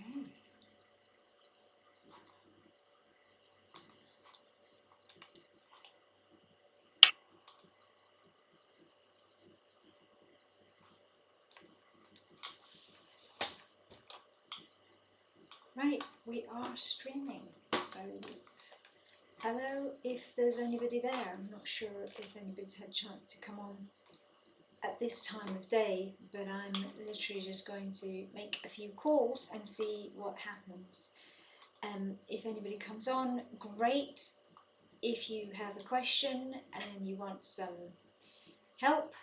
Okay. Right, we are streaming, so hello if there's anybody there. I'm not sure if anybody's had a chance to come on at this time of day, but I'm literally just going to make a few calls and see what happens. If anybody comes on, great. If you have a question and you want some help,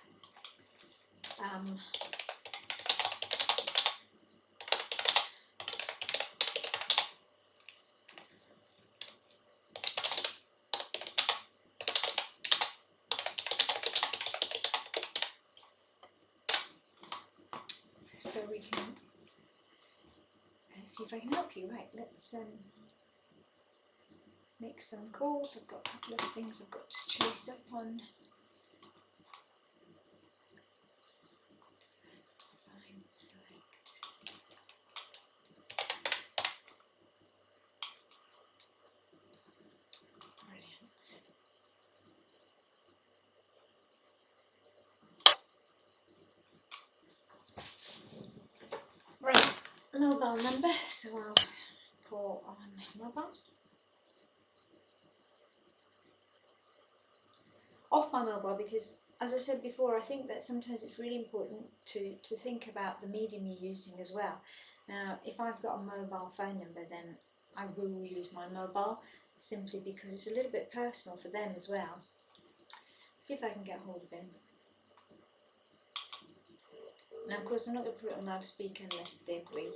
so we can see if I can help you. Right, let's make some calls. I've got a couple of things I've got to chase up on. Find, select. Brilliant. Right, mobile number, so I'll call on mobile. Off my mobile, because as I said before, I think that sometimes it's really important to think about the medium you're using as well. Now, if I've got a mobile phone number, then I will use my mobile, simply because it's a little bit personal for them as well. See if I can get hold of him. Now, of course, I'm not going to put it on loudspeaker unless they agree.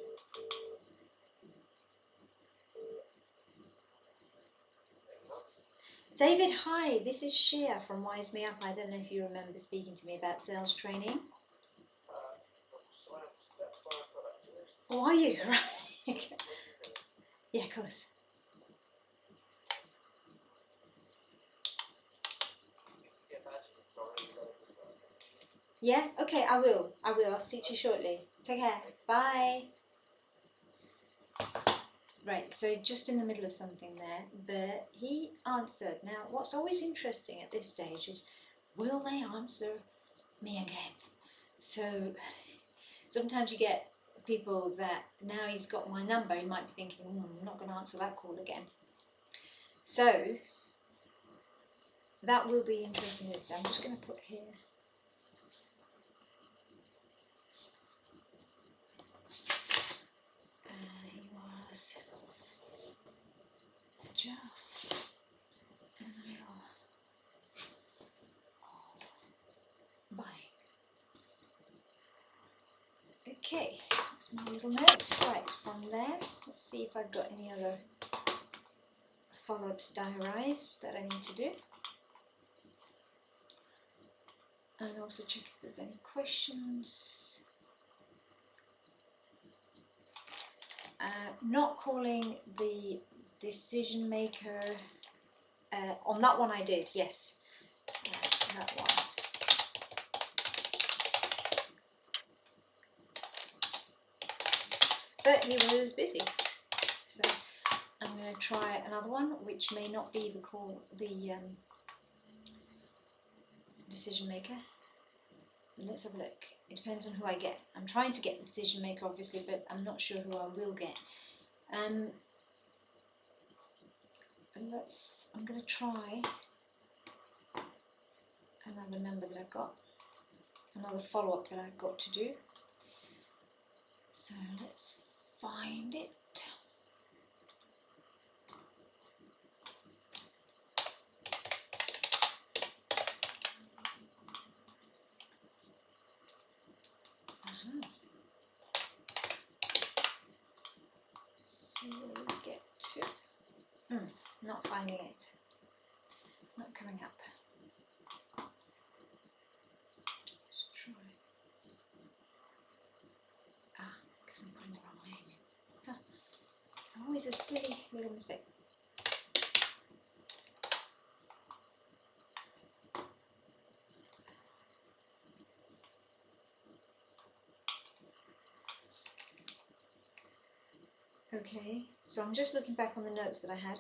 David, hi, this is Shea from Wise Me Up. I don't know if you remember speaking to me about sales training. Oh, are you? Right. Yeah, of course. Yeah, okay, I will. I'll speak to you shortly. Take care. Bye. Right, so just in the middle of something there, but he answered. Now, what's always interesting at this stage is, will they answer me again? So sometimes you get people that now he's got my number, he might be thinking, I'm not going to answer that call again. So that will be interesting. So I'm just going to put here. He was just in the middle of buying. Okay, that's my little note. Right, from there, let's see if I've got any other follow-ups diarised that I need to do. And also check if there's any questions. Not calling the decision maker. On that one I did, yes. That was. But he was busy. So I'm going to try another one, which may not be the call, the decision maker. Let's have a look. It depends on who I get. I'm trying to get the decision maker, obviously, but I'm not sure who I will get. I'm going to try another number that I've got, another follow-up that I've got to do. So let's find it. So we get to, not finding it, not coming up. Let's try. Because I'm putting the wrong name in. It's always a silly little mistake. Okay, so I'm just looking back on the notes that I had.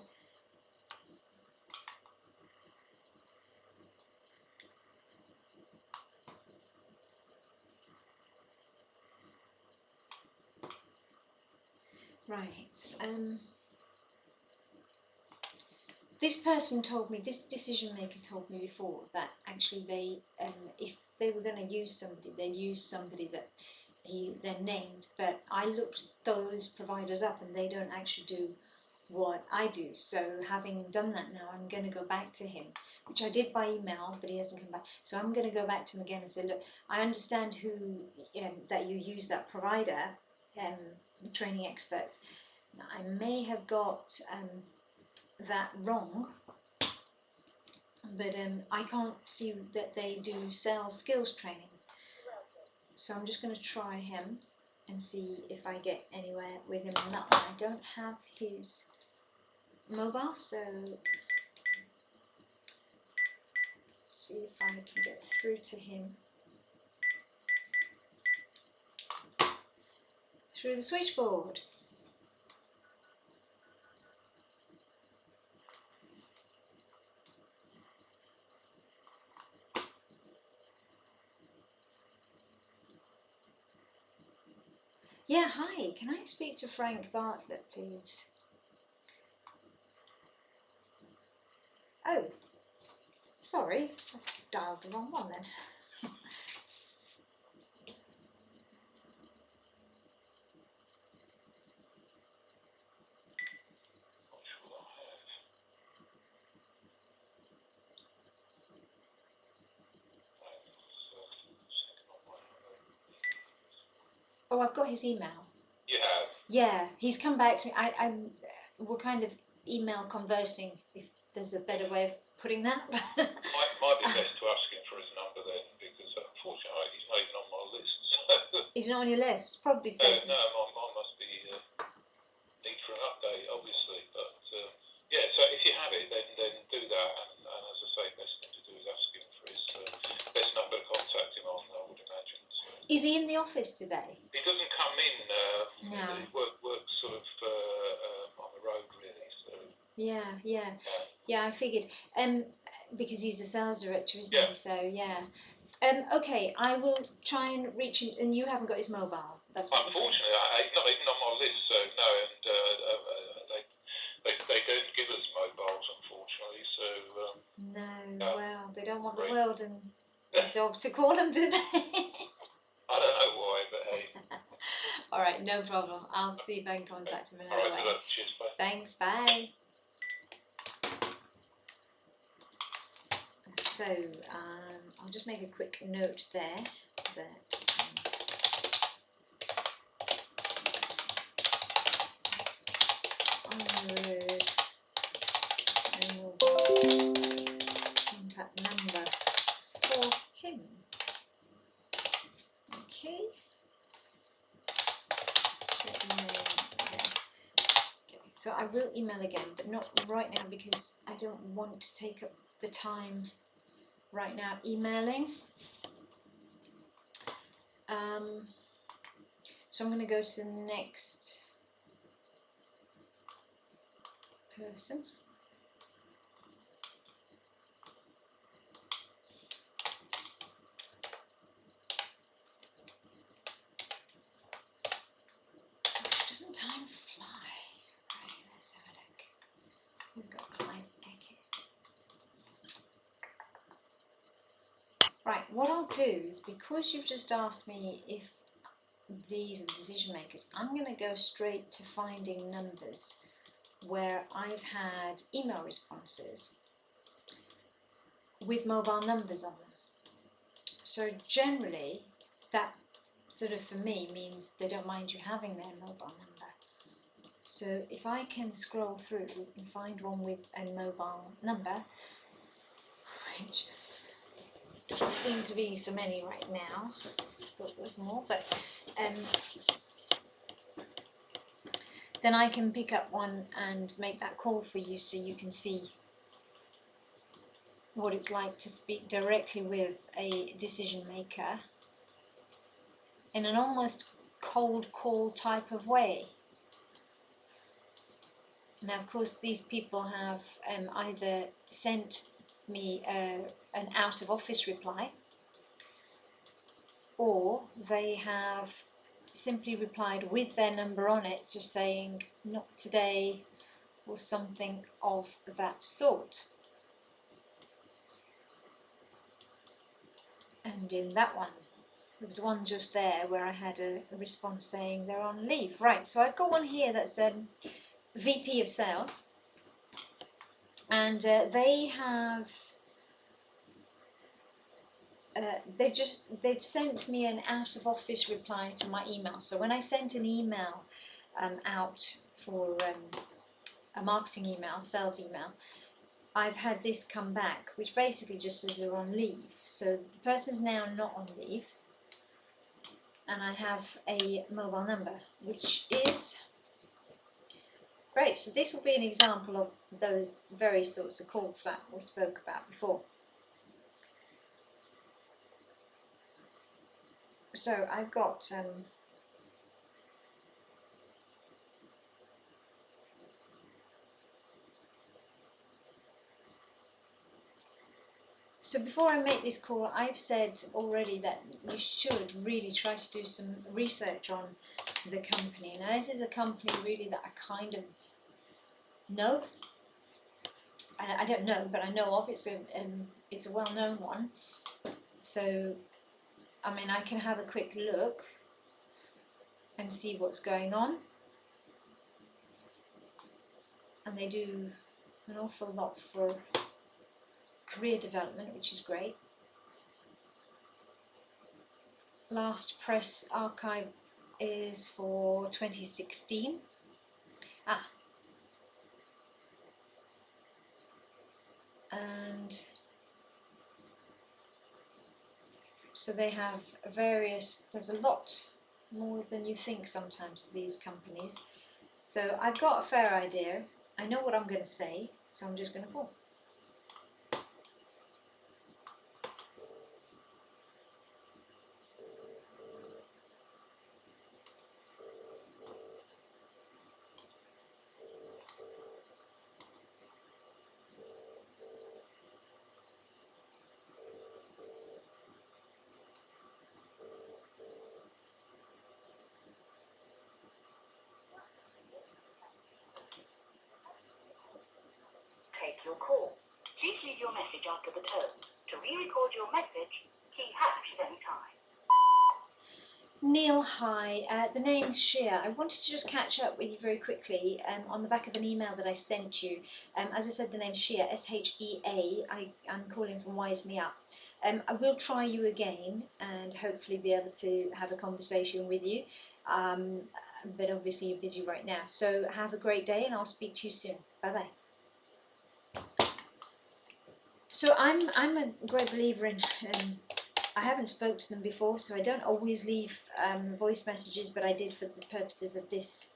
Right. This person told me, this decision maker told me before that actually they, if they were going to use somebody, they'd use somebody that he then named. But I looked those providers up and they don't actually do what I do. So having done that now, I'm going to go back to him, which I did by email, but he hasn't come back. So I'm going to go back to him again and say, look, I understand that you use that provider, training experts. Now, I may have got that wrong, but I can't see that they do sales skills training. So I'm just going to try him and see if I get anywhere with him on that one. I don't have his mobile, so see if I can get through to him through the switchboard. Yeah, hi, can I speak to Frank Bartlett, please? Oh, sorry, I dialed the wrong one then. Oh, I've got his email. You have? Yeah, he's come back to me. We're kind of email conversing, if there's a better way of putting that. might be best to ask him for his number then, because unfortunately he's not even on my list. So. He's not on your list? Probably so. No, mine must be need for an update, obviously. But yeah, so if you have it, then do that. And as I say, best thing to do is ask him for his best number to contact him on, I would imagine. So. Is he in the office today? He doesn't come in. No. He works sort of on the road, really. So. Yeah, I figured. Because he's the sales director, isn't he? So, yeah. Okay, I will try and reach him, and you haven't got his mobile. That's what unfortunately, he's not even on my list, so no, and they don't give us mobiles, unfortunately, so... no, well, they don't want the world and the dog to call them, do they? I don't know why, but hey. Alright, no problem. I'll see if I can contact him another way. Alright, cheers, bye. Thanks, bye. So, I'll just make a quick note there that on the road and mobile contact number for him. Okay. So I will email again, but not right now because I don't want to take up the time right now emailing. So I'm going to go to the next person. Gosh, doesn't time fly? Right, let's have a look. We've got Clive Eckett. Right, what I'll do is, because you've just asked me if these are the decision makers, I'm going to go straight to finding numbers where I've had email responses with mobile numbers on them. So generally, that sort of for me means they don't mind you having their mobile number. So if I can scroll through and find one with a mobile number, which doesn't seem to be so many right now. I thought there was more, but then I can pick up one and make that call for you so you can see what it's like to speak directly with a decision maker in an almost cold call type of way. Now, of course, these people have either sent me an out of office reply, or they have simply replied with their number on it, just saying not today or something of that sort. And in that one, there was one just there where I had a response saying they're on leave. Right, so I've got one here that's VP of Sales, and they have they've sent me an out of office reply to my email. So when I sent an email out for a marketing email, sales email, I've had this come back, which basically just says they're on leave. So the person's now not on leave, and I have a mobile number, which is great. So this will be an example of those very sorts of calls that we spoke about before. So I've got so before I make this call, I've said already that you should really try to do some research on the company. Now, this is a company really that I kind of know. I don't know, but I know of. It's a well-known one. So, I mean, I can have a quick look and see what's going on. And they do an awful lot for career development, which is great. Last press archive is for 2016. And so they have various, there's a lot more than you think sometimes, these companies. So I've got a fair idea. I know what I'm going to say, so I'm just going to call. Take your call. Please leave your message after the tone. To re-record your message, key hash at any time. Neil, hi. The name's Shea. I wanted to just catch up with you very quickly on the back of an email that I sent you. As I said, the name's Shea, S-H-E-A. I'm calling from Wise Me Up. I will try you again and hopefully be able to have a conversation with you. But obviously you're busy right now. So have a great day and I'll speak to you soon. Bye-bye. So I'm a great believer in, I haven't spoke to them before, so I don't always leave voice messages, but I did for the purposes of this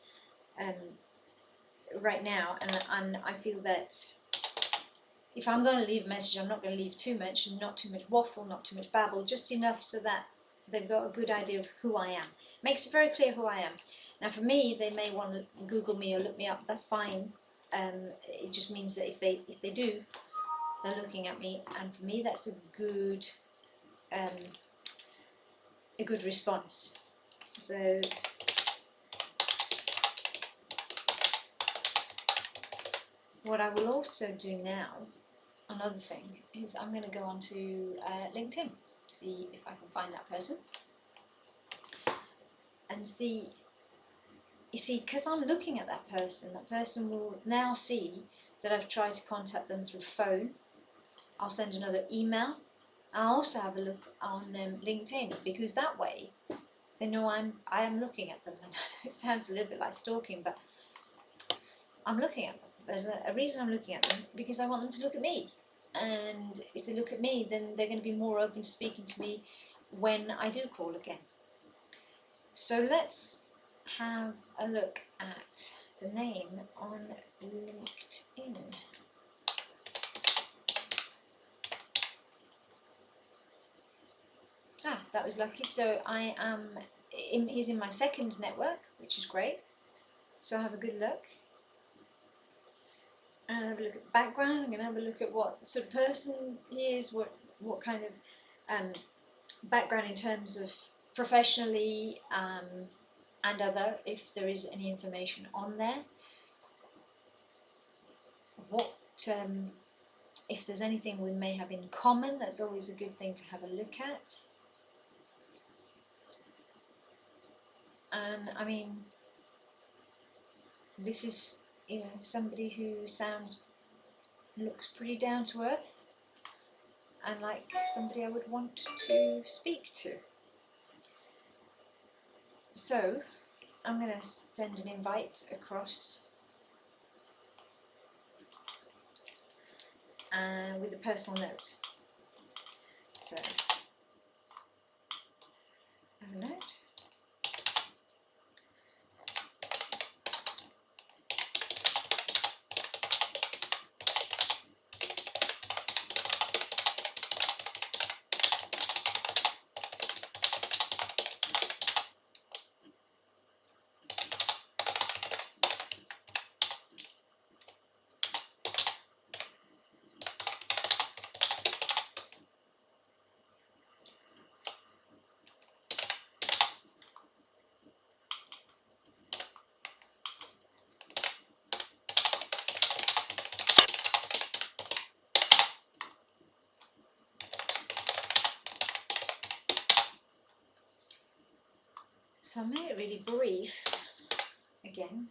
right now, and I feel that if I'm going to leave a message, I'm not going to leave too much, and not too much waffle, not too much babble, just enough so that they've got a good idea of who I am. Makes it very clear who I am. Now for me, they may want to Google me or look me up, that's fine. It just means that if they do, they're looking at me, and for me that's a good response. So what I will also do now, another thing, is I'm going to go on to LinkedIn, see if I can find that person, and see, you see, because I'm looking at that person will now see that I've tried to contact them through phone. I'll send another email. I'll also have a look on LinkedIn, because that way they know I am looking at them. And it sounds a little bit like stalking, but I'm looking at them. There's a reason I'm looking at them, because I want them to look at me. And if they look at me, then they're going to be more open to speaking to me when I do call again. So let's have a look at the name on LinkedIn. That was lucky. So he's in my second network, which is great. So have a good look. I'm going to have a look at the background. I'm going to have a look at what sort of person he is, what kind of background in terms of professionally and other, if there is any information on there. What if there's anything we may have in common, that's always a good thing to have a look at. And I mean, this is, you know, somebody who looks pretty down to earth and like somebody I would want to speak to. So I'm going to send an invite across with a personal note. So have a note. So I made it really brief again.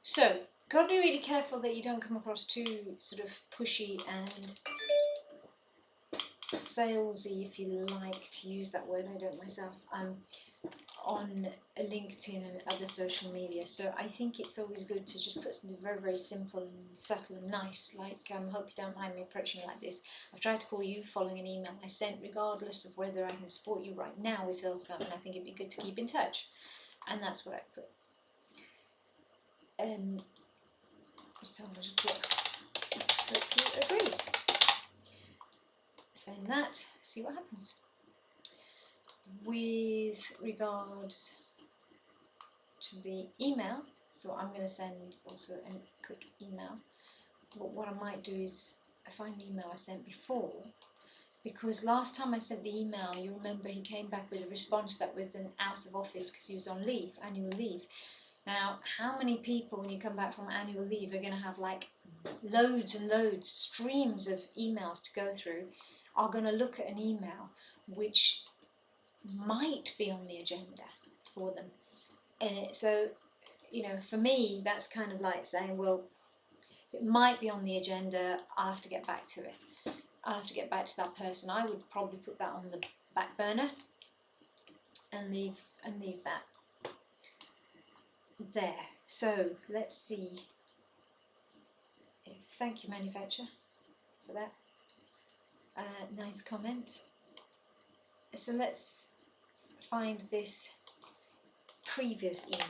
So, got to be really careful that you don't come across too sort of pushy and salesy, if you like to use that word. I don't myself. On LinkedIn and other social media. So I think it's always good to just put something very, very simple and subtle and nice, like hope you don't mind me approaching you like this. I've tried to call you following an email I sent, regardless of whether I can support you right now with sales development. I think it'd be good to keep in touch, and that's what I put. So I'll just put, hope you agree. Send that, see what happens. With regards to the email, so I'm going to send also a quick email. But what I might do is find the email I sent before, because last time I sent the email, you remember he came back with a response that was an out of office because he was on leave, annual leave. Now, how many people when you come back from annual leave are going to have like loads and loads, streams of emails to go through, are going to look at an email which might be on the agenda for them? And so, you know, for me, that's kind of like saying, well, it might be on the agenda, I'll have to get back to it. I'll have to get back to that person. I would probably put that on the back burner and leave that there. So let's see. Thank you, manufacturer, for that nice comment. So let's find this previous email.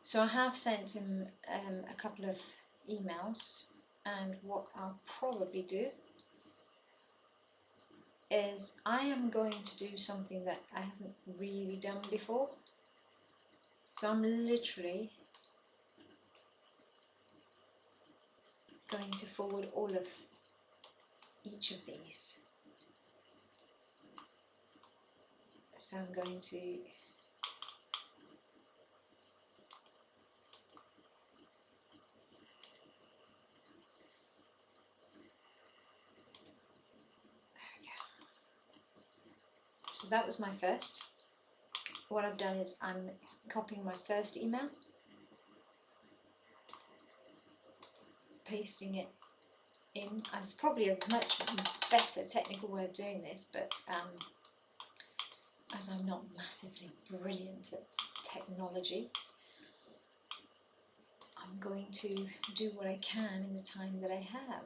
So I have sent him a couple of emails, and what I'll probably do is I am going to do something that I haven't really done before. So I'm literally going to forward all of each of these. So I'm going to So that was my first. What I've done is I'm copying my first email, pasting it in. It's probably a much better technical way of doing this, but as I'm not massively brilliant at technology, I'm going to do what I can in the time that I have.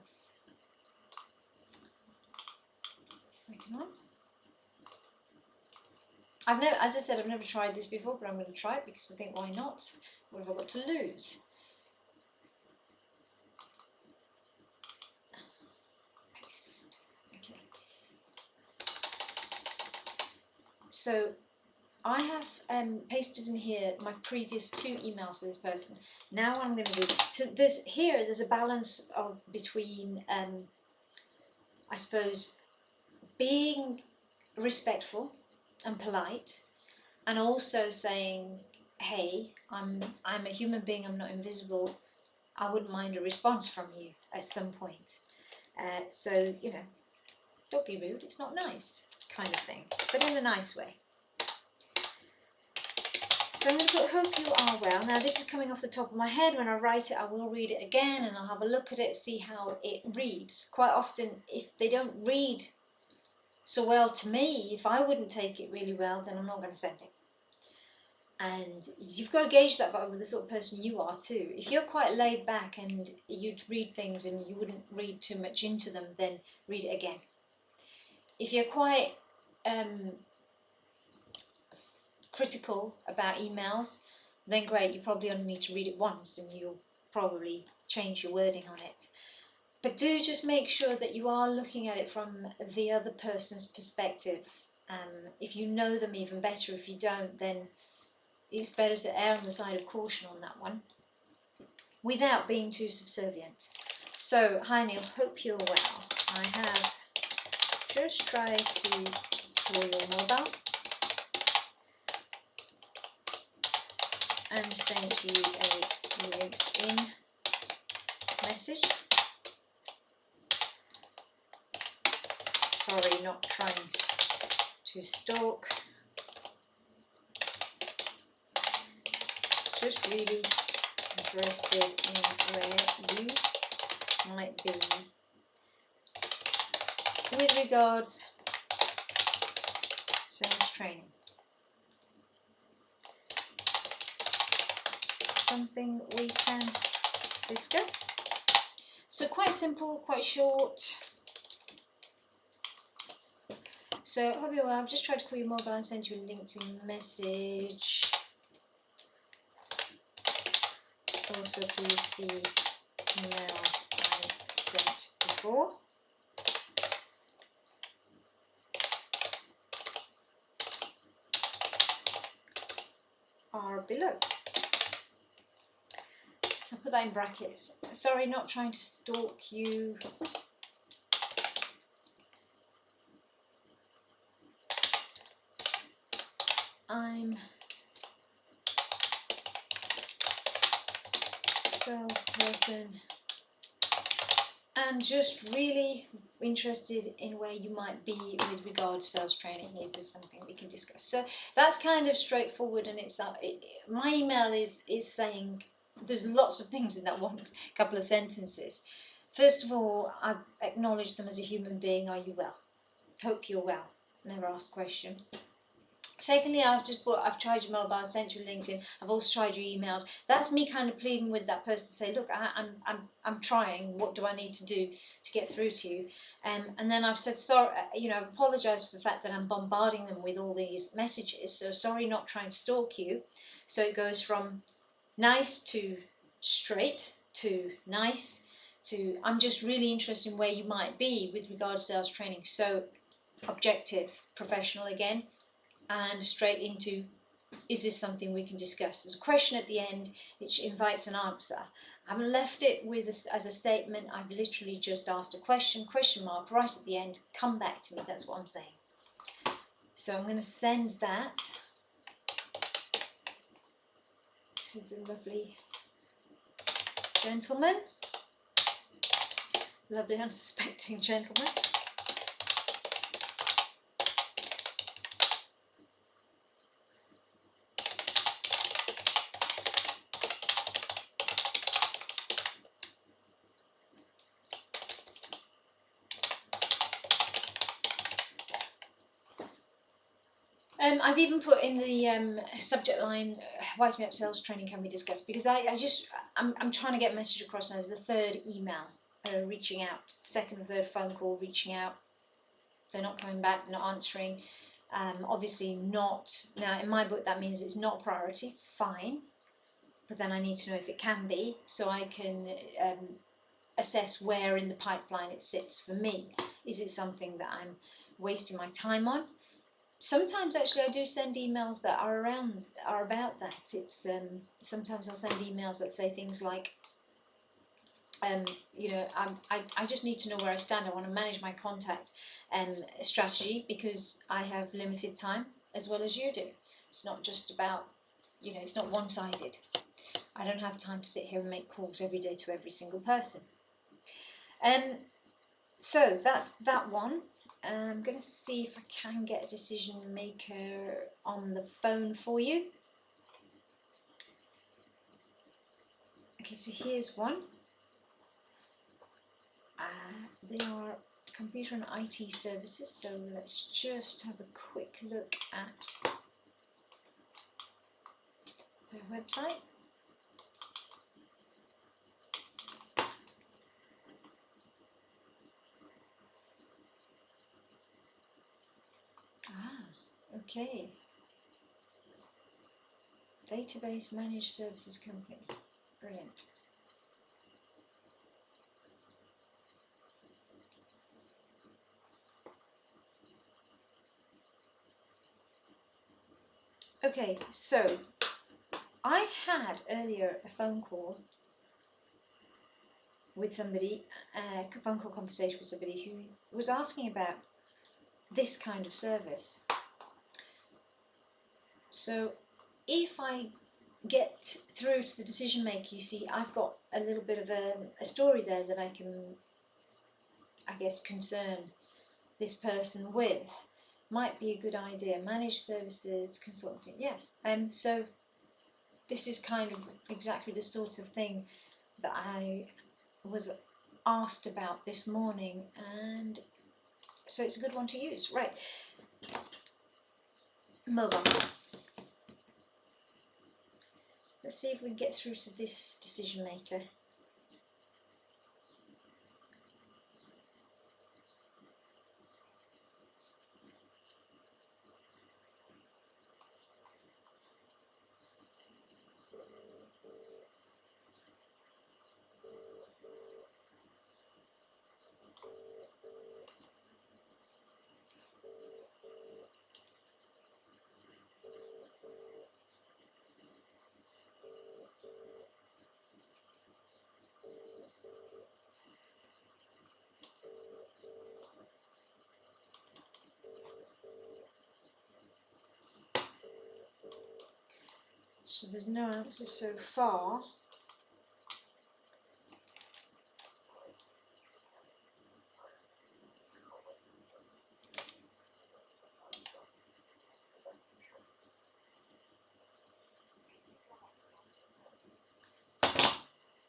Second one. I've never, as I said, I've never tried this before, but I'm going to try it because I think, why not? What have I got to lose? Paste. Okay. So I have pasted in here my previous 2 emails to this person. Now I'm going to do, so there's a balance of between, I suppose, being respectful and polite, and also saying, hey, I'm a human being, I'm not invisible, I wouldn't mind a response from you at some point. So, you know, don't be rude, it's not nice, kind of thing, but in a nice way. So I'm going to put, hope you are well. Now this is coming off the top of my head. When I write it, I will read it again and I'll have a look at it, see how it reads. Quite often, if they don't read so well to me, if I wouldn't take it really well, then I'm not going to send it. And you've got to gauge that by the sort of person you are too. If you're quite laid back and you'd read things and you wouldn't read too much into them, then read it again. If you're quite critical about emails, then great, you probably only need to read it once and you'll probably change your wording on it. But do just make sure that you are looking at it from the other person's perspective. If you know them, even better. If you don't, then it's better to err on the side of caution on that one, without being too subservient. So, hi Neil, hope you're well. I have just tried to call your mobile and sent you a LinkedIn message. Sorry, not trying to stalk. Just really interested in where you might be with regards to sales training. Something we can discuss. So quite simple, quite short. So hope you're well. I've just tried to call your mobile and sent you a LinkedIn message. Also, please see emails I sent before. Are below. So put that in brackets. Sorry, not trying to stalk you. I'm a salesperson and just really interested in where you might be with regard to sales training. Is this something we can discuss? So that's kind of straightforward, and it's my email is saying there's lots of things in that one couple of sentences. First of all, I've acknowledged them as a human being. Are you well? Hope you're well. Never asked a question. Secondly, I've tried your mobile, sent you a LinkedIn. I've also tried your emails. That's me kind of pleading with that person to say, look, I'm trying. What do I need to do to get through to you? And then I've said sorry. You know, I've apologised for the fact that I'm bombarding them with all these messages. So sorry, not trying to stalk you. So it goes from nice to straight to nice to I'm just really interested in where you might be with regard to sales training. So objective, professional again. And straight into, is this something we can discuss? There's a question at the end which invites an answer. I haven't left it with as a statement. I've literally just asked a question mark right at the end. Come back to me. That's what I'm saying. So I'm going to send that to the lovely gentleman, lovely unsuspecting gentleman. I've even put in the subject line, Wise Me Up Sales Training can be discussed, because I'm trying to get a message across now. There's a third email reaching out, second or third phone call reaching out. They're not coming back, they're not answering. Obviously not, now in my book that means it's not a priority, fine. But then I need to know if it can be, so I can assess where in the pipeline it sits for me. Is it something that I'm wasting my time on? Sometimes actually I do send emails that are about that. It's sometimes I'll send emails that say things like, you know, I just need to know where I stand. I want to manage my contact strategy because I have limited time as well as you do. It's not just about, you know, it's not one-sided. I don't have time to sit here and make calls every day to every single person. So that's that one. I'm going to see if I can get a decision maker on the phone for you. Okay, so here's one. They are computer and IT services, so let's just have a quick look at their website. Okay. Database managed services company. Brilliant. Okay, so I had earlier a phone call with somebody, a phone call conversation with somebody who was asking about this kind of service. So if I get through to the decision maker, you see, I've got a little bit of a story there that I can, I guess, concern this person with. Might be a good idea. Managed services, consulting, yeah. So this is kind of exactly the sort of thing that I was asked about this morning, and so it's a good one to use. Right, mobile. Let's see if we can get through to this decision maker. So there's no answer so far.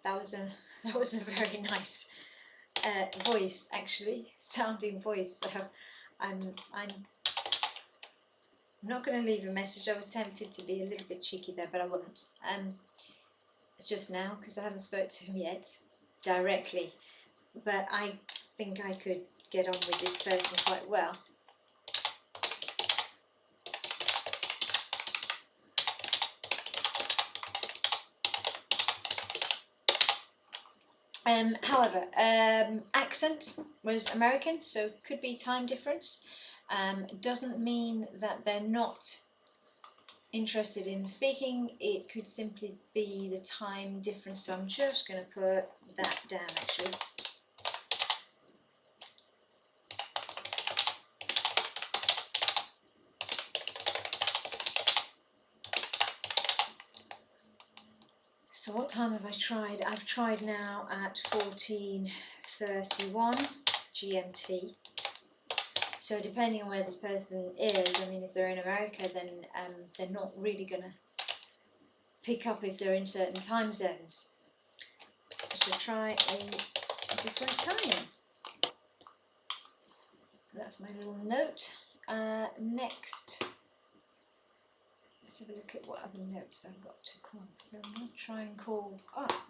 That was a very nice voice, actually, sounding voice. So I'm not going to leave a message. I was tempted to be a little bit cheeky there, but I won't. Just now, because I haven't spoke to him yet directly, but I think I could get on with this person quite well. However, accent was American, so could be time difference. Doesn't mean that they're not interested in speaking. It could simply be the time difference, so I'm just going to put that down actually. So what time have I tried? I've tried now at 14:31 GMT. So depending on where this person is, I mean, if they're in America, then they're not really going to pick up if they're in certain time zones. So try a different time. That's my little note. Next let's have a look at what other notes I've got to call. So I'm going to try and call,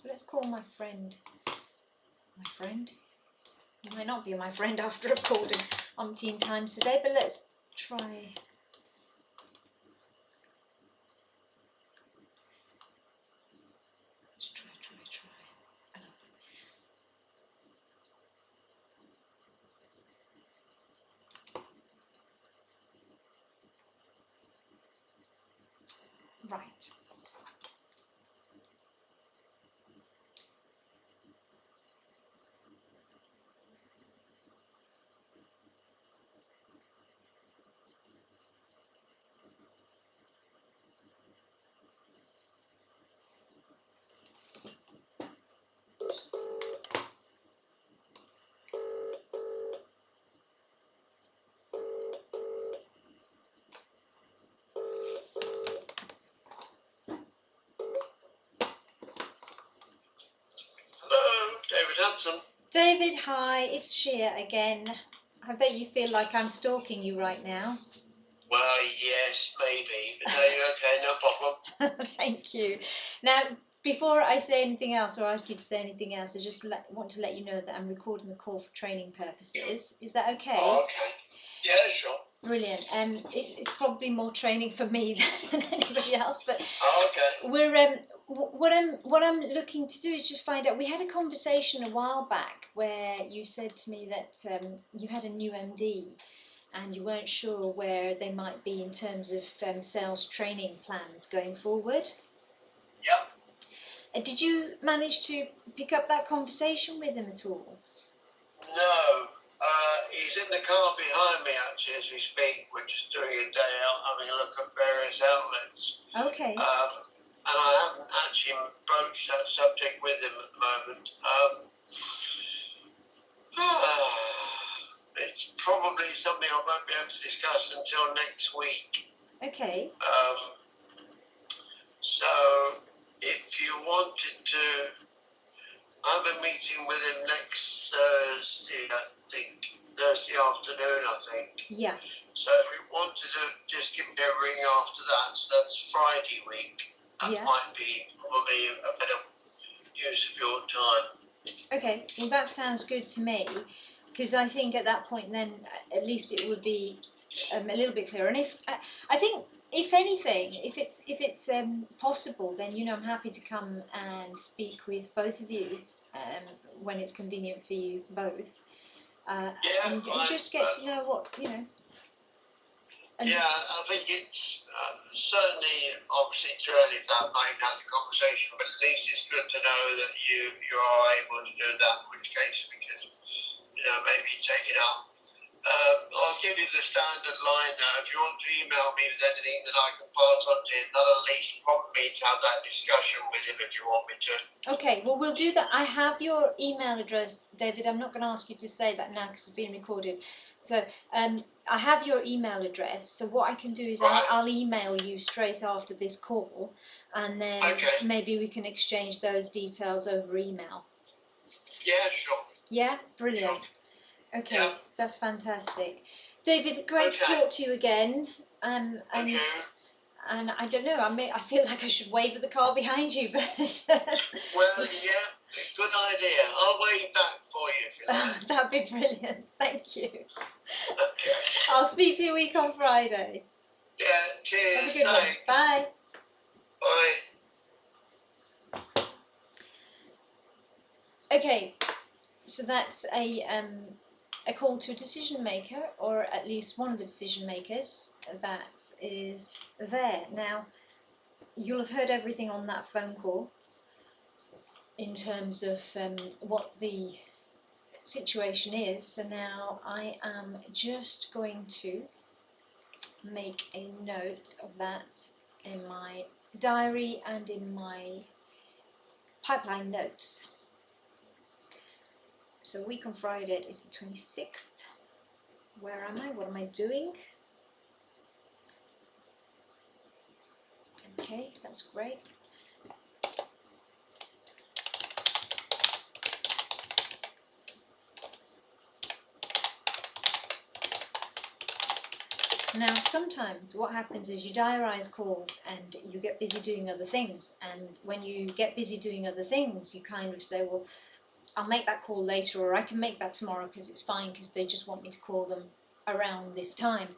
let's call my friend. My friend? He might not be my friend after I've called him umpteen times today, but let's try. Let's try. Right. Hello, David Hanson. David, hi, it's Shea again. I bet you feel like I'm stalking you right now. Well, yes, maybe, but no, you're okay, no problem. Thank you. Now, before I say anything else or ask you to say anything else, I just want to let you know that I'm recording the call for training purposes. Is that okay? Oh, okay. Yeah, sure. Brilliant. It's probably more training for me than anybody else, but Oh, okay. we're what I'm looking to do is just find out. We had a conversation a while back where you said to me that you had a new MD and you weren't sure where they might be in terms of sales training plans going forward. Yep. Did you manage to pick up that conversation with him at all? No, he's in the car behind me actually as we speak. We're just doing a day out, having a look at various outlets. Okay. And I haven't actually broached that subject with him at the moment. It's probably something I won't be able to discuss until next week. Okay. So if you wanted to have a meeting with him next Thursday, I think, Thursday afternoon, I think. Yeah. So if you wanted to just give me a ring after that, so that's Friday week, that might be probably a better use of your time. Okay, well that sounds good to me, because I think at that point then at least it would be a little bit clearer. And if I think if anything, if it's possible, then I'm happy to come and speak with both of you when it's convenient for you both, and just get to know what And yeah, I think it's certainly, obviously, too early for that night to have the conversation, but at least it's good to know that you are able to do that, in which case we can, maybe take it up. I'll give you the standard line now. If you want to email me with anything that I can pass on to him, that'll at least prompt me to have that discussion with him if you want me to. Okay, well we'll do that. I have your email address, David. I'm not going to ask you to say that now because it's being recorded. So I have your email address. So what I can do is I'll email you straight after this call, and then maybe we can exchange those details over email. Yeah, sure. Yeah, brilliant. Sure. Okay, that's fantastic. David, great to talk to you again. And I don't know. I feel like I should wave at the car behind you, but well, yeah, good idea. I'll wave back for you if you like. That'd be brilliant. Thank you. Okay. I'll speak to you a week on Friday. Yeah. Cheers. Have a good one. Bye. Bye. Okay, so that's a call to a decision maker, or at least one of the decision makers that is there. Now, you'll have heard everything on that phone call in terms of what the situation is. So now I am just going to make a note of that in my diary and in my pipeline notes. So week on Friday is the 26th. Where am I? What am I doing? Okay, that's great. Now, sometimes what happens is you diarise calls and you get busy doing other things. And when you get busy doing other things, you kind of say, well, I'll make that call later, or I can make that tomorrow because it's fine, because they just want me to call them around this time.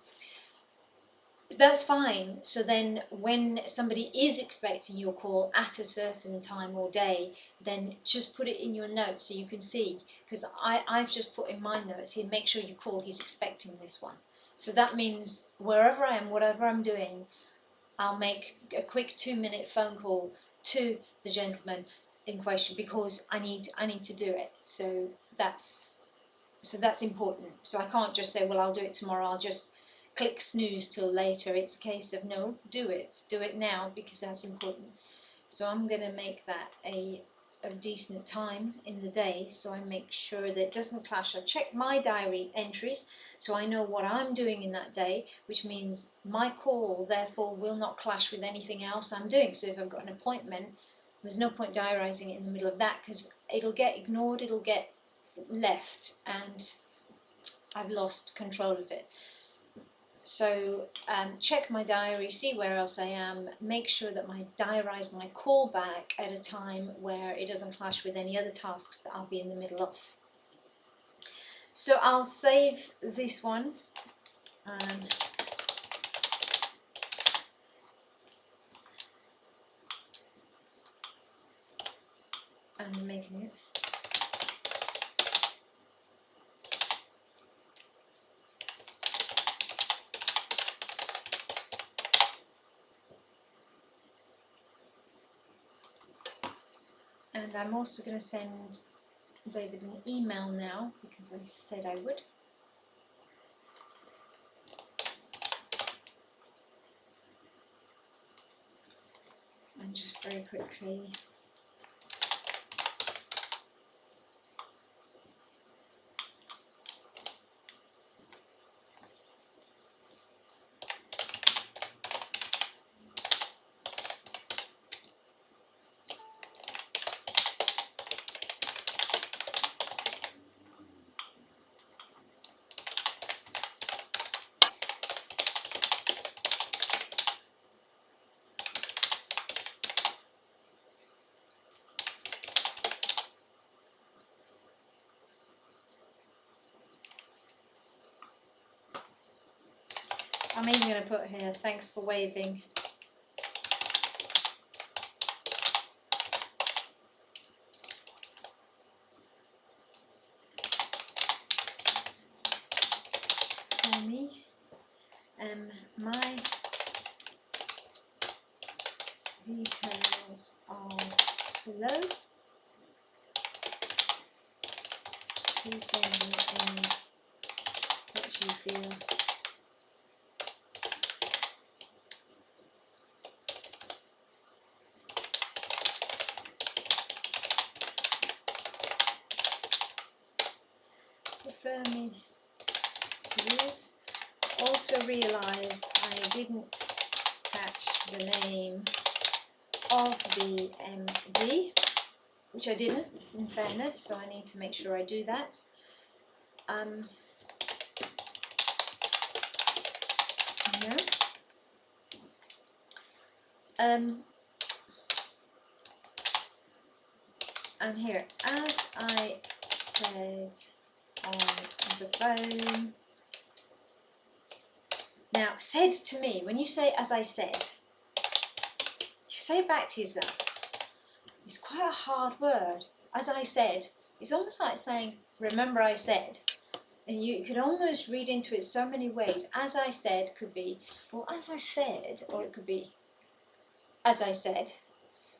That's fine. So then when somebody is expecting your call at a certain time or day, then just put it in your notes so you can see, because I've just put in my notes here, make sure you call, he's expecting this one. So that means wherever I am, whatever I'm doing, I'll make a quick 2-minute phone call to the gentleman in question because I need to do it. So that's important. So I can't just say, well, I'll do it tomorrow, I'll just click snooze till later. It's a case of, no, do it now, because that's important. So I'm going to make that a decent time in the day, so I make sure that it doesn't clash. I check my diary entries so I know what I'm doing in that day, which means my call therefore will not clash with anything else I'm doing. So if I've got an appointment, there's no point diarising it in the middle of that, because it'll get ignored, it'll get left, and I've lost control of it. So check my diary, see where else I am, make sure that I diarise my call back at a time where it doesn't clash with any other tasks that I'll be in the middle of. So I'll save this one and making it. And I'm also going to send David an email now, because I said I would. And just very quickly, I'm even going to put here, thanks for waving. For me, my details are below. Please send me in what you feel refer me to yours. Also realised I didn't catch the name of the MD, which I didn't, in fairness, so I need to make sure I do that. No. And here, as I said on the phone. Now, said to me, when you say as I said, you say it back to yourself. It's quite a hard word. As I said, it's almost like saying, remember I said. And you could almost read into it so many ways. As I said could be, well, as I said, or it could be, as I said.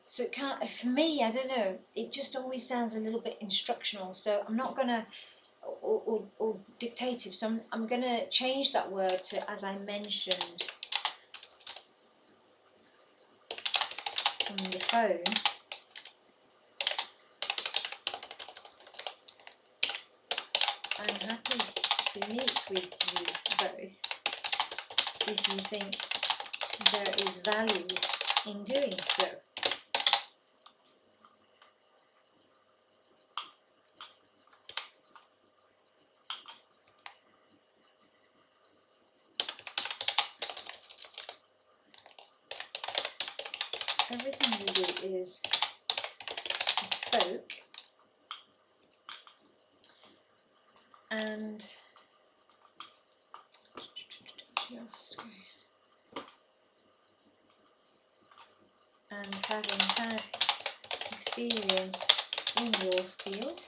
So it can't, for me, I don't know, it just always sounds a little bit instructional. So I'm not going to, or dictative. So I'm going to change that word to as I mentioned on the phone. I'm happy to meet with you both if you think there is value in doing so. everything we do is bespoke, and just and having had experience in your field,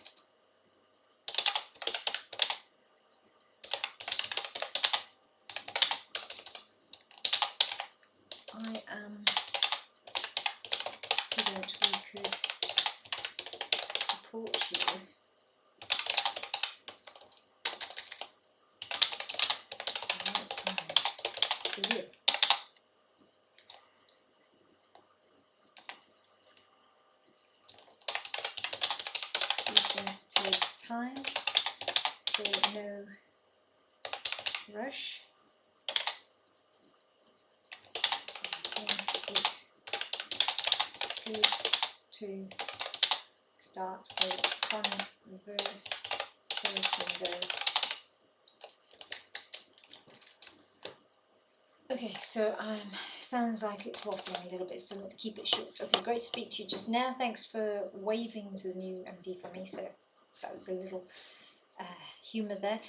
I am confident we could support you at the right time for you. These things take time, so no rush. I think it's good to start a conversation though. Okay, so sounds like it's waffling a little bit, so I'm going to keep it short. Okay, great to speak to you just now. Thanks for waving to the new MD for me, so that was a little humour there.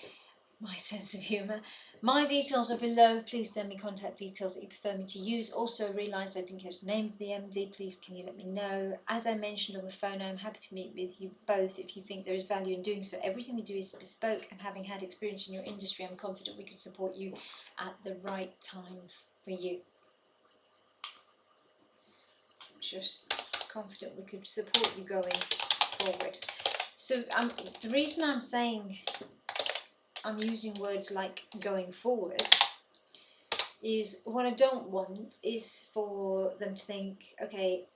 My sense of humour. My details are below. Please send me contact details that you prefer me to use. Also realised I didn't catch the name of the MD. Please can you let me know. As I mentioned on the phone, I'm happy to meet with you both if you think there is value in doing so. Everything we do is bespoke, and having had experience in your industry, I'm confident we can support you at the right time for you. Just confident we could support you going forward. So the reason I'm saying I'm using words like going forward is what I don't want is for them to think, okay,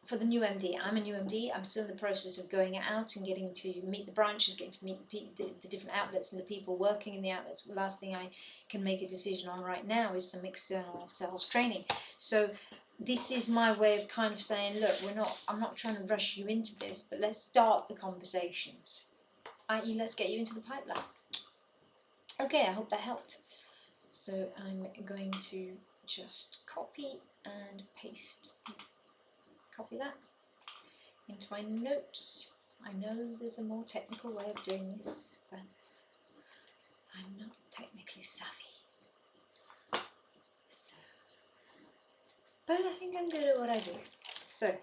for the new MD, I'm a new MD, I'm still in the process of going out and getting to meet the branches, getting to meet the different outlets and the people working in the outlets. The last thing I can make a decision on right now is some external sales training. So this is my way of kind of saying, look, I'm not trying to rush you into this, but let's start the conversations. i.e. let's get you into the pipeline. Okay, I hope that helped. So I'm going to just copy and paste, copy that into my notes. I know there's a more technical way of doing this, but I'm not technically savvy. So, but I think I'm good at what I do. So,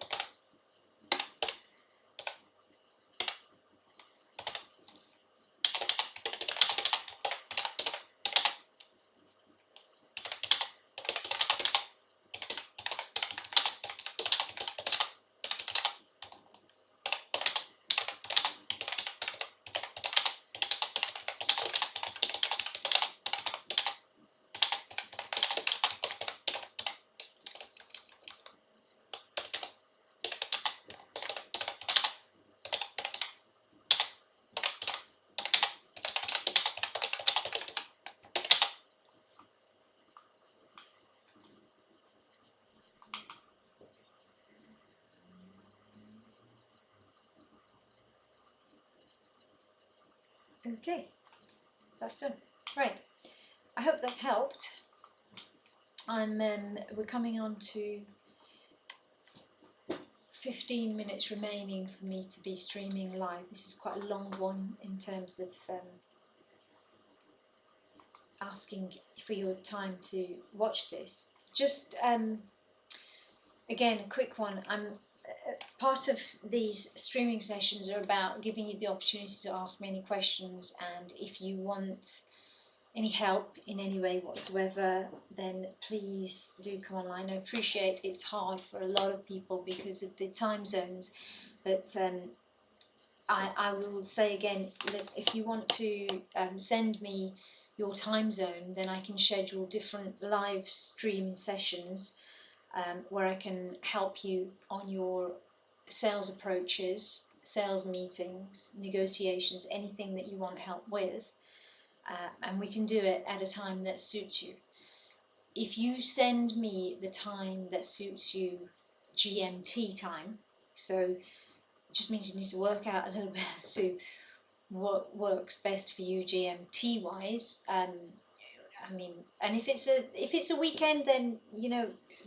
okay, that's done. Right, I hope that's helped. We're coming on to 15 minutes remaining for me to be streaming live. This is quite a long one in terms of asking for your time to watch this. Just again, a quick one. Part of these streaming sessions are about giving you the opportunity to ask me any questions, and if you want any help in any way whatsoever, then please do come online. I appreciate it's hard for a lot of people because of the time zones, but I will say again that if you want to send me your time zone, then I can schedule different live stream sessions where I can help you on your sales approaches, sales meetings, negotiations, anything that you want help with. And we can do it at a time that suits you. If you send me the time that suits you, GMT time, so it just means you need to work out a little bit as to what works best for you GMT wise. I mean, and if it's a weekend, then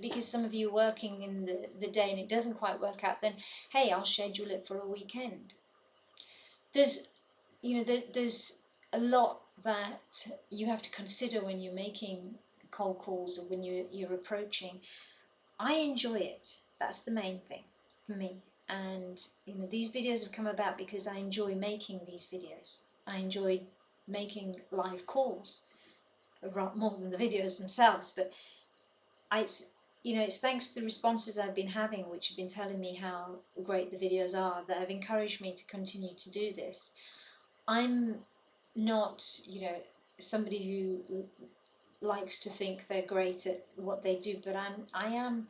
because some of you are working in the day and it doesn't quite work out, then hey, I'll schedule it for a weekend. There's, there's a lot that you have to consider when you're making cold calls or when you're approaching. I enjoy it. That's the main thing for me. And these videos have come about because I enjoy making these videos. I enjoy making live calls, more than the videos themselves. But it's thanks to the responses I've been having, which have been telling me how great the videos are, that have encouraged me to continue to do this. I'm not, somebody who likes to think they're great at what they do, but I am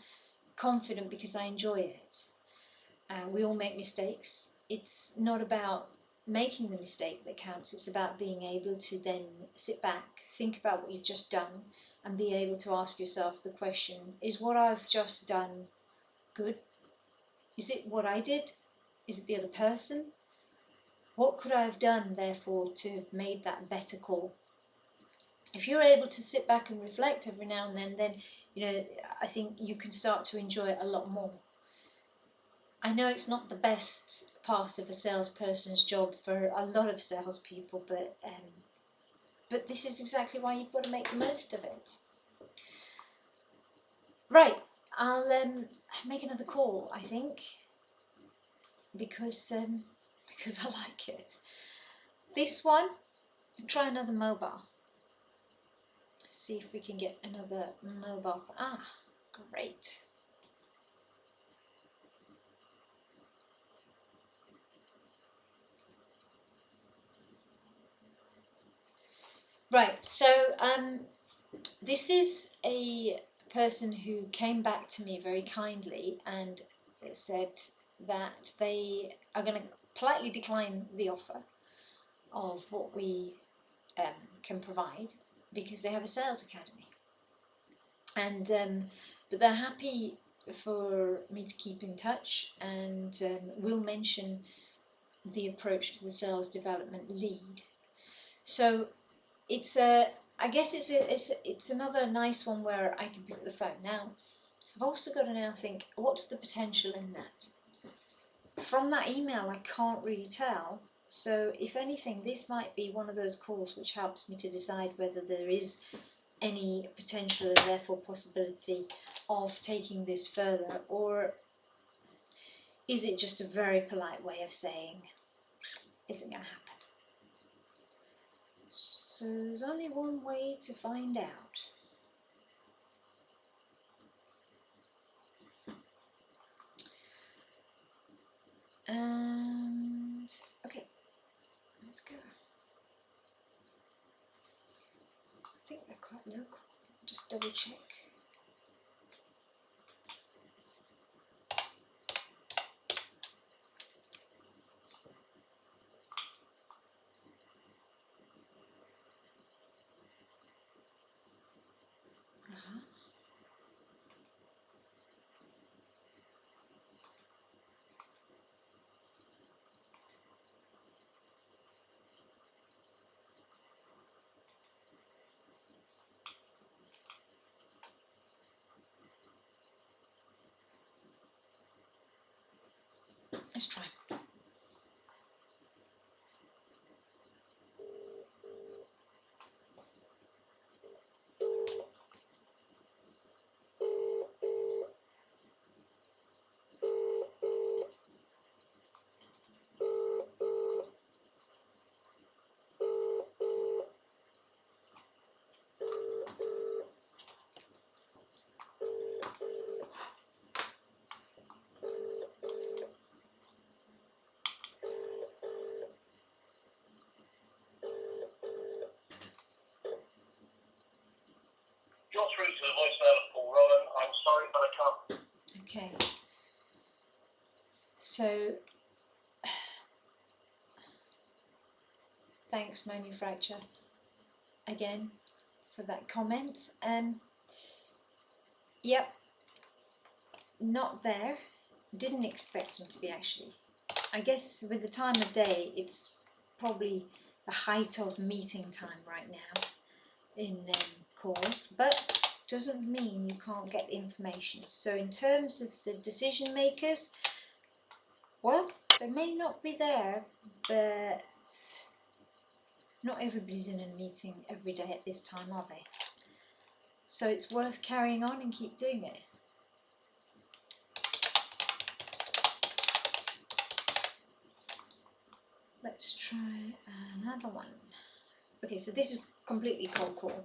confident because I enjoy it. We all make mistakes. It's not about making the mistake that counts. It's about being able to then sit back, think about what you've just done, and be able to ask yourself the question, is what I've just done good? Is it what I did? Is it the other person? What could I have done, therefore, to have made that better call? If you're able to sit back and reflect every now and then I think you can start to enjoy it a lot more. I know it's not the best part of a salesperson's job for a lot of salespeople, but this is exactly why you've got to make the most of it. Right, I'll make another call, I think, because I like it. This one, try another mobile. See if we can get another mobile. Great. Right, so this is a person who came back to me very kindly and said that they are going to politely decline the offer of what we can provide because they have a sales academy, and but they're happy for me to keep in touch, and will mention the approach to the sales development lead. So it's I guess it's another nice one where I can pick up the phone. Now, I've also got to now think, what's the potential in that? From that email, I can't really tell. So if anything, this might be one of those calls which helps me to decide whether there is any potential and therefore possibility of taking this further, or is it just a very polite way of saying, isn't going to happen? So there's only one way to find out. And okay, let's go. I think they're quite local. Just double check. Let's try. You're through to the voicemail of Paul Rowan. I'm sorry, but I can't. Okay. So, thanks, Manufacture, again for that comment. Yep, not there. Didn't expect them to be, actually. I guess with the time of day, it's probably the height of meeting time right now in calls, but doesn't mean you can't get the information. So in terms of the decision makers, well, they may not be there, but not everybody's in a meeting every day at this time, are they? So it's worth carrying on and keep doing it. Let's try another one. Okay, so this is completely cold call.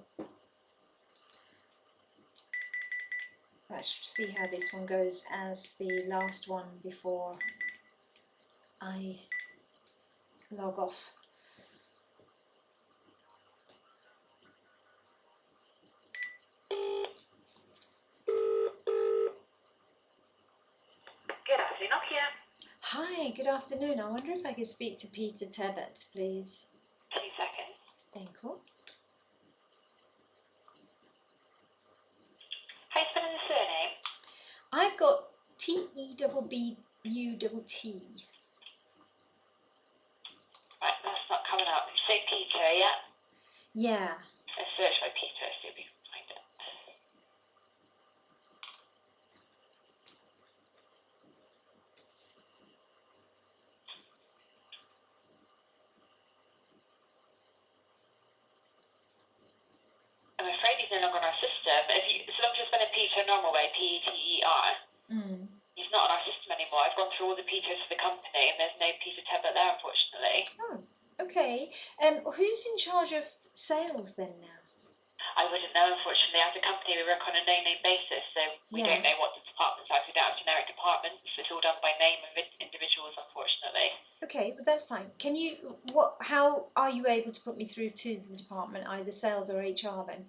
Let's see how this one goes as the last one before I log off. Good afternoon, Nokia. Hi, good afternoon. I wonder if I could speak to Peter Tebbett, please. 2 seconds. Thank you. How you spelling the surname? I've got T-E-B-B-U-T-T. Right, that's not coming up. Say Peter, yeah? Yeah. Let's search by Peter, see if we can find it. I'm afraid he's no longer on our system. As long as you're spelling Peter normal way, P-E-T-E-R, he's not on our system anymore. I've gone through all the Peters for the company and there's no Peter Tebbett there, unfortunately. Oh, okay. Who's in charge of sales then now? I wouldn't know, unfortunately. As a company, we work on a no-name basis, so we Yeah. don't know what the departments are. We don't have generic departments. It's all done by name of individuals, unfortunately. Okay, but that's fine. Can you, how are you able to put me through to the department, either sales or HR then?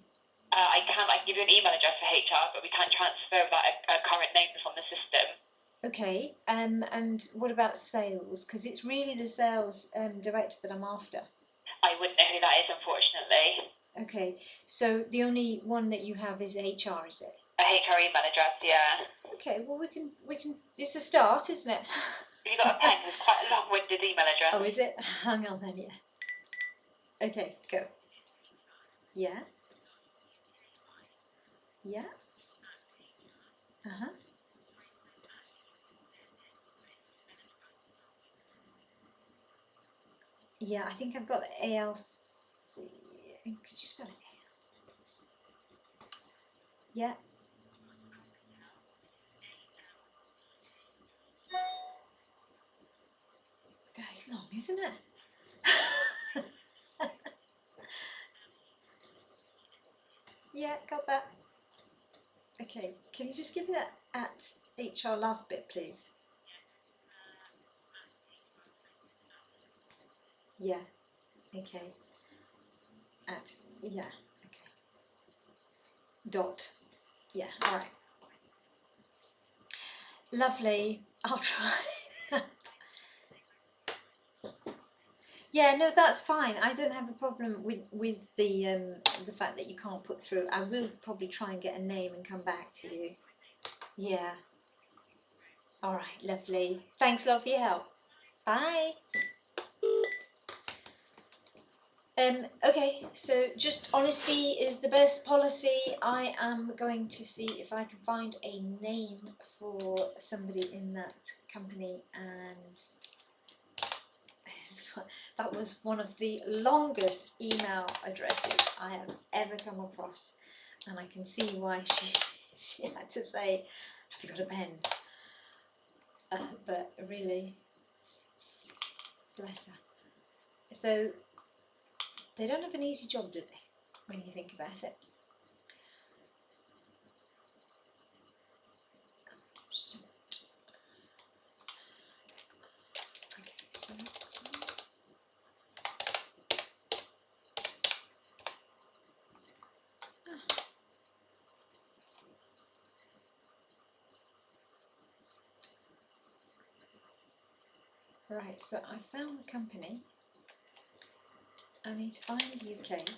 I can give you an email address for HR, but we can't transfer without a current name that's on the system. Okay, and what about sales? Because it's really the sales director that I'm after. I wouldn't know who that is, unfortunately. Okay, so the only one that you have is HR, is it? A HR email address, yeah. Okay, well we can. It's a start, isn't it? Have you got a pen? It's quite a long-winded email address. Oh, is it? Hang on then, yeah. Okay, go. Yeah. Yeah. Uh-huh. Yeah, I think I've got the ALC. Could you spell it? Yeah. That's long, isn't it? Yeah, got that. Okay, can you just give me that at HR last bit, please? Yeah. Okay. Yeah. Okay. Dot. Yeah. All right. Lovely. I'll try that. Yeah, no, that's fine. I don't have a problem with the fact that you can't put through. I will probably try and get a name and come back to you. Yeah. All right, lovely. Thanks a lot for your help. Bye. Okay, so just honesty is the best policy. I am going to see if I can find a name for somebody in that company, and that was one of the longest email addresses I have ever come across, and I can see why she had to say, "Have you got a pen?" But really, bless her. So they don't have an easy job, do they, when you think about it? So, okay, so right, so I found the company. I need to find UK.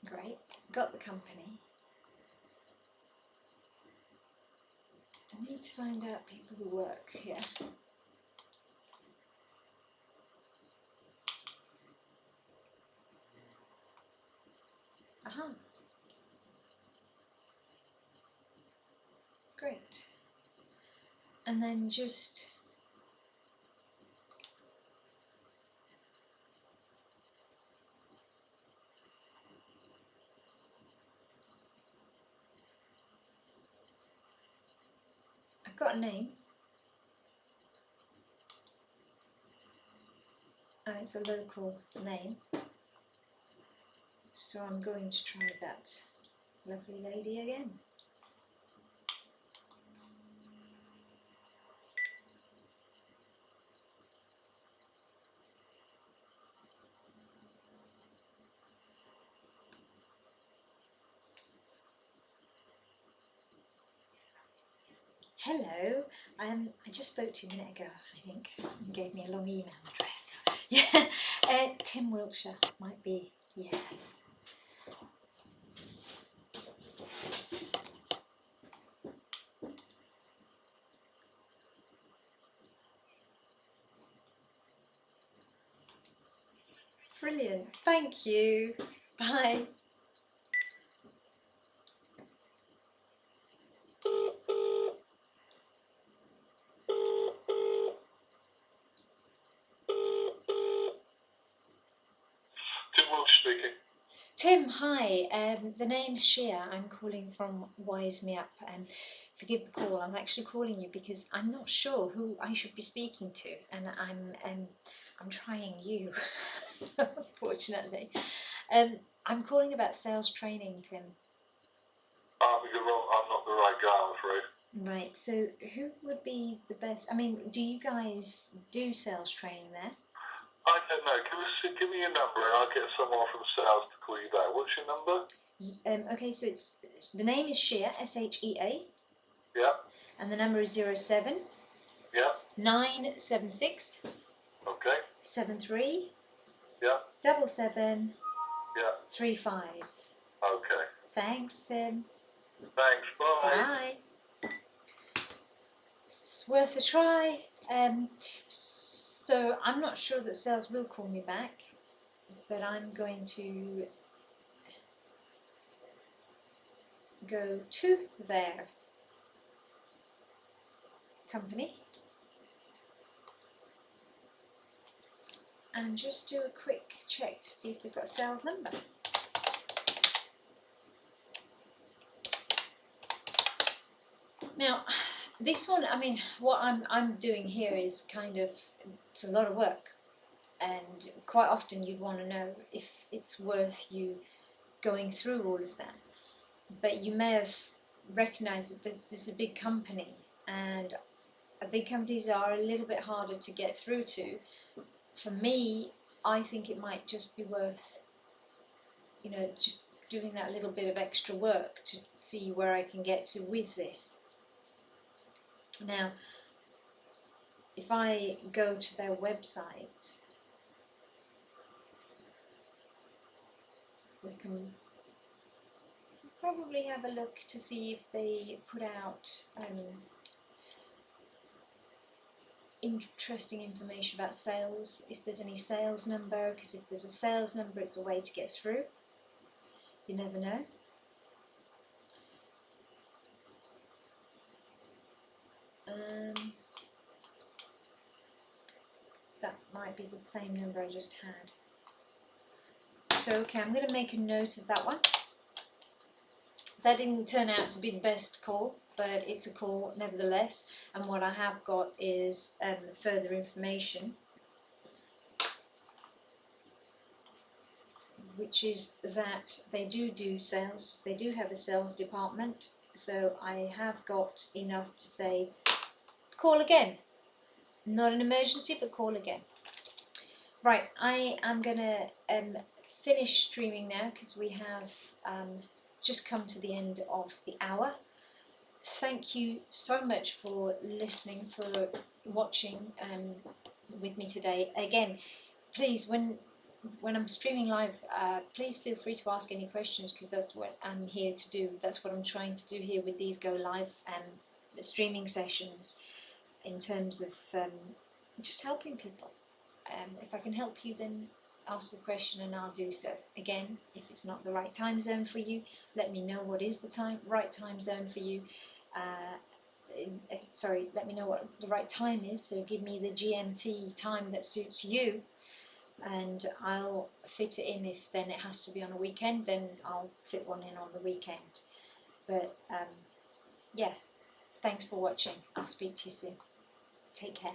Great, got the company. I need to find out people who work here. Aha, Great. And then just I've got a name, and it's a local name, so I'm going to try that lovely lady again. Hello, I just spoke to you a minute ago, I think, and gave me a long email address. Yeah, Tim Wiltshire might be, yeah. Brilliant, thank you, bye. Tim Welsh speaking. Tim, hi. The name's Shea. I'm calling from Wise Me Up. Forgive the call. I'm actually calling you because I'm not sure who I should be speaking to, and I'm trying you, unfortunately. I'm calling about sales training, Tim. You're wrong. I'm not the right guy, I'm afraid. Right. So, who would be the best? I mean, do you guys do sales training there? I don't know. Give me your number and I'll get someone from sales to call you back. What's your number? Okay. So the name is Shea, Shea. Yeah. And the number is 07. Yeah. 976. Okay. 73. Yeah. 77. Yeah. 35. Okay. Thanks, Tim. Thanks. Bye. Bye. It's worth a try. So I'm not sure that sales will call me back, but I'm going to go to their company and just do a quick check to see if they've got a sales number. Now, this one, I mean, what I'm doing here is kind of, it's a lot of work, and quite often you'd want to know if it's worth you going through all of that. But you may have recognised that this is a big company, and big companies are a little bit harder to get through to. For me, I think it might just be worth, you know, just doing that little bit of extra work to see where I can get to with this. Now, if I go to their website, we can probably have a look to see if they put out interesting information about sales, if there's any sales number, because if there's a sales number, it's a way to get through. You never know. That might be the same number I just had. So, okay, I'm going to make a note of that one. That didn't turn out to be the best call, but it's a call nevertheless. And what I have got is further information, which is that they do sales. They do have a sales department. So I have got enough to say, call again. Not an emergency, but call again. Right, I am going to finish streaming now because we have just come to the end of the hour. Thank you so much for listening, for watching with me today. Again, please, when I'm streaming live, please feel free to ask any questions, because that's what I'm here to do. That's what I'm trying to do here with these go live streaming sessions, in terms of just helping people. If I can help you, then ask a question and I'll do so. Again, if it's not the right time zone for you, let me know what is the right time zone for you, let me know what the right time is. So give me the GMT time that suits you, and I'll fit it in. If then it has to be on a weekend, then I'll fit one in on the weekend. But yeah, thanks for watching. I'll speak to you soon. Take care.